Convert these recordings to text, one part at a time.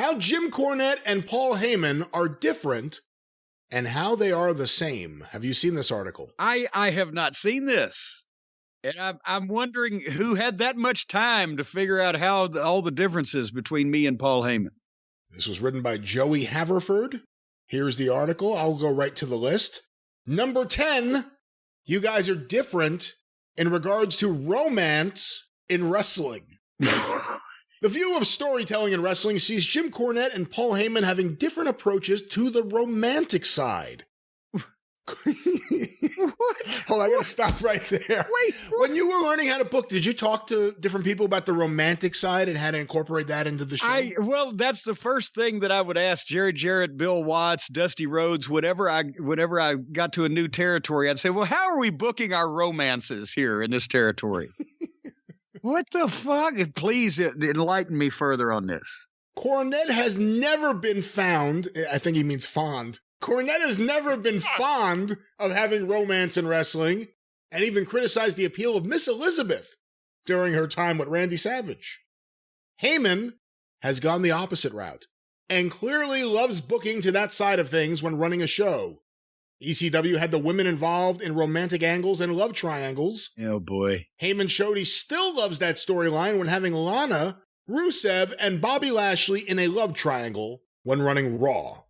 how Jim Cornette and Paul Heyman are different and how they are the same. Have you seen this article? I have not seen this. And I'm wondering who had that much time to figure out how all the differences between me and Paul Heyman. This was written by Joey Haverford. Here's the article. I'll go right to the list. Number 10, you guys are different in regards to romance in wrestling. The view of storytelling in wrestling sees Jim Cornette and Paul Heyman having different approaches to the romantic side. What? Hold on, I gotta stop right there. Wait, when you were learning how to book, did you talk to different people about the romantic side and how to incorporate that into the show? Well, that's the first thing that I would ask Jerry Jarrett, Bill Watts, Dusty Rhodes, whenever I got to a new territory, I'd say, well, how are we booking our romances here in this territory? What the fuck? Please enlighten me further on this. Cornette has never been found, I think he means fond. Cornette has never been fond of having romance in wrestling and even criticized the appeal of Miss Elizabeth during her time with Randy Savage. Heyman has gone the opposite route and clearly loves booking to that side of things when running a show. ECW had the women involved in romantic angles and love triangles. Oh, boy. Heyman showed he still loves that storyline when having Lana, Rusev, and Bobby Lashley in a love triangle when running Raw.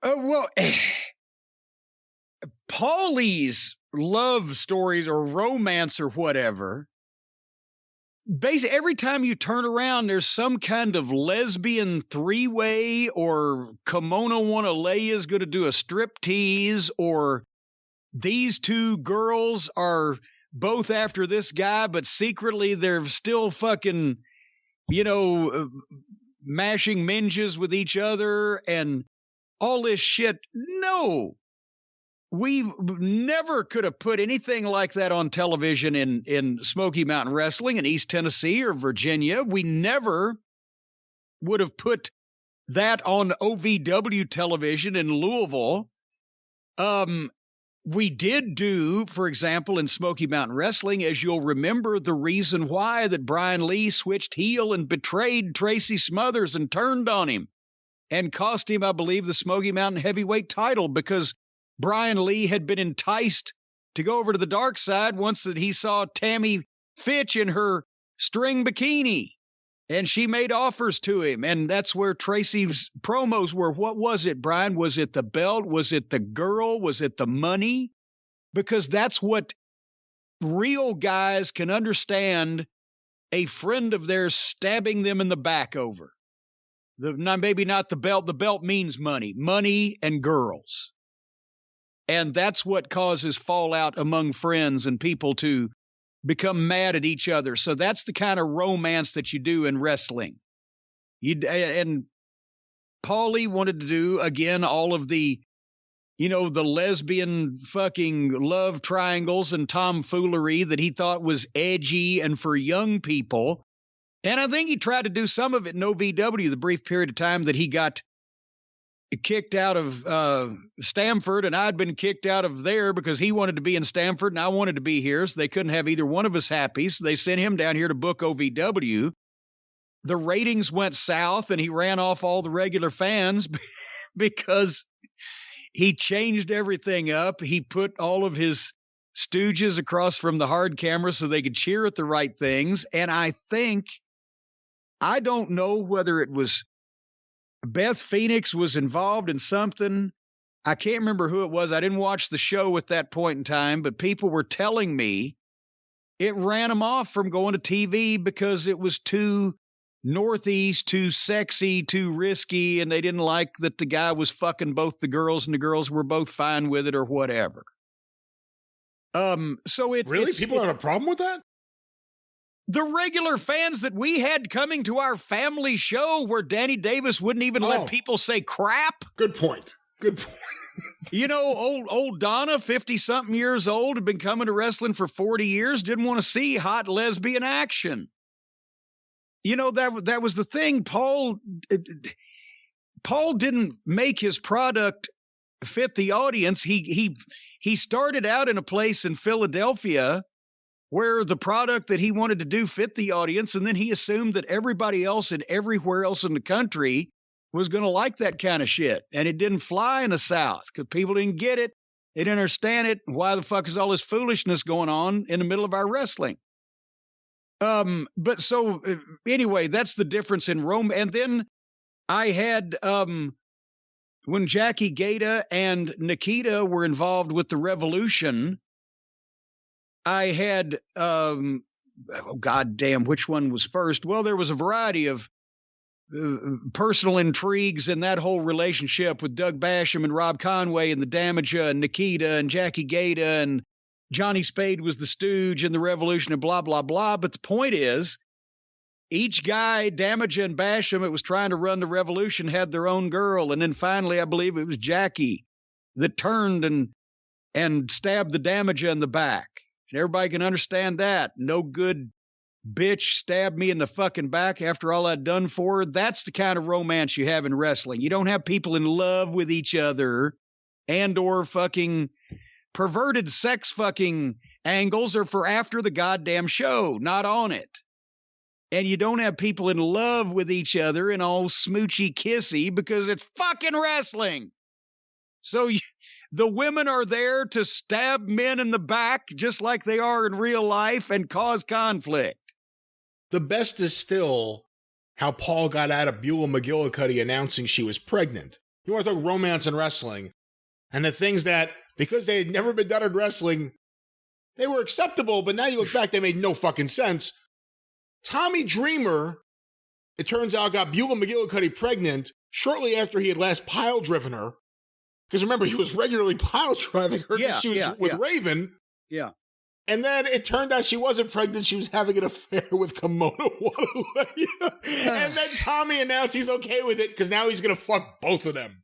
Well, Paulie's love stories or romance or whatever, basically every time you turn around, there's some kind of lesbian three-way or Kimono Wanalea is going to do a striptease or these two girls are both after this guy, but secretly they're still fucking, mashing minges with each other and all this shit. No, we never could have put anything like that on television in Smoky Mountain Wrestling in East Tennessee or Virginia. We never would have put that on OVW television in Louisville. We did do, for example, in Smoky Mountain Wrestling, as you'll remember, the reason why that Brian Lee switched heel and betrayed Tracy Smothers and turned on him and cost him, I believe, the Smoky Mountain heavyweight title because Brian Lee had been enticed to go over to the dark side once that he saw Tammy Fitch in her string bikini. And she made offers to him. And that's where Tracy's promos were. What was it, Brian? Was it the belt? Was it the girl? Was it the money? Because that's what real guys can understand a friend of theirs stabbing them in the back over. Maybe not the belt. The belt means money and girls. And that's what causes fallout among friends and people to become mad at each other. So that's the kind of romance that you do in wrestling. And Paulie wanted to do, again, all of the, the lesbian fucking love triangles and tomfoolery that he thought was edgy and for young people. And I think he tried to do some of it in OVW, the brief period of time that he got kicked out of Stamford, and I'd been kicked out of there because he wanted to be in Stamford and I wanted to be here, so they couldn't have either one of us happy, so they sent him down here to book OVW. The ratings went south, and he ran off all the regular fans because he changed everything up. He put all of his stooges across from the hard camera so they could cheer at the right things, and I don't know whether it was Beth Phoenix was involved in something. I can't remember who it was. I didn't watch the show at that point in time, but people were telling me it ran them off from going to TV because it was too Northeast, too sexy, too risky, and they didn't like that the guy was fucking both the girls and the girls were both fine with it or whatever. So people have a problem with that? The regular fans that we had coming to our family show where Danny Davis wouldn't even let people say crap. Good point. Old Donna, 50-something years old, had been coming to wrestling for 40 years, didn't want to see hot lesbian action. That was the thing. Paul didn't make his product fit the audience. He started out in a place in Philadelphia where the product that he wanted to do fit the audience, and then he assumed that everybody else and everywhere else in the country was going to like that kind of shit. And it didn't fly in the South because people didn't get it. They didn't understand it. Why the fuck is all this foolishness going on in the middle of our wrestling? But so anyway, that's the difference in Rome. And then I had, when Jackie Gata and Nikita were involved with the Revolution, I had, oh, God damn, which one was first? Well, there was a variety of personal intrigues in that whole relationship with Doug Basham and Rob Conway and the Damaja and Nikita and Jackie Gata, and Johnny Spade was the stooge in the Revolution and blah, blah, blah. But the point is, each guy, Damaja and Basham, it was trying to run the Revolution, had their own girl. And then finally, I believe it was Jackie that turned and stabbed the Damaja in the back. And everybody can understand that. No good bitch stabbed me in the fucking back after all I'd done for her. That's the kind of romance you have in wrestling. You don't have people in love with each other and or fucking perverted sex fucking angles are for after the goddamn show, not on it. And you don't have people in love with each other and all smoochy kissy because it's fucking wrestling. So the women are there to stab men in the back just like they are in real life and cause conflict. The best is still how Paul got out of Beulah McGillicuddy announcing she was pregnant. You want to talk romance and wrestling, and the things that, because they had never been done in wrestling, they were acceptable, but now you look back, they made no fucking sense. Tommy Dreamer, it turns out, got Beulah McGillicuddy pregnant shortly after he had last pile-driven her. Because remember, he was regularly pile-driving her because she was with Raven. Yeah. And then it turned out she wasn't pregnant. She was having an affair with Kimono Wanalea. And then Tommy announced he's okay with it because now he's going to fuck both of them.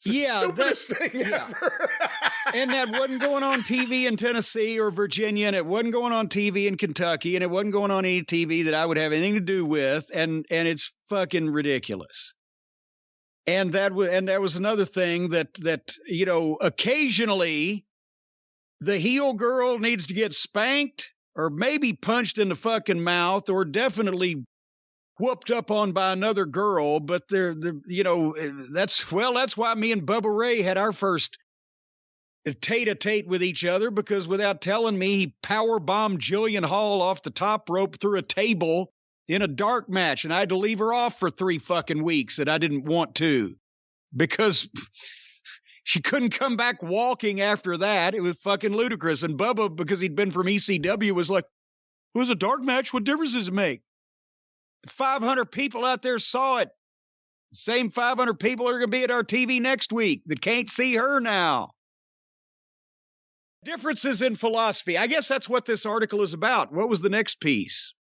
It's the stupidest thing ever. And that wasn't going on TV in Tennessee or Virginia, and it wasn't going on TV in Kentucky, and it wasn't going on any TV that I would have anything to do with, and it's fucking ridiculous. And that was another thing that you know, occasionally the heel girl needs to get spanked or maybe punched in the fucking mouth or definitely whooped up on by another girl. But you know, that's why me and Bubba Ray had our first tete-a-tete with each other, because without telling me, he power bombed Jillian Hall off the top rope through a table in a dark match, and I had to leave her off for 3 fucking weeks that I didn't want to, because she couldn't come back walking after that. It was fucking ludicrous. And Bubba, because he'd been from ECW, was like, it was a dark match. What difference does it make? 500 people out there saw it. The same 500 people are going to be at our TV next week that can't see her now. Differences in philosophy. I guess that's what this article is about. What was the next piece?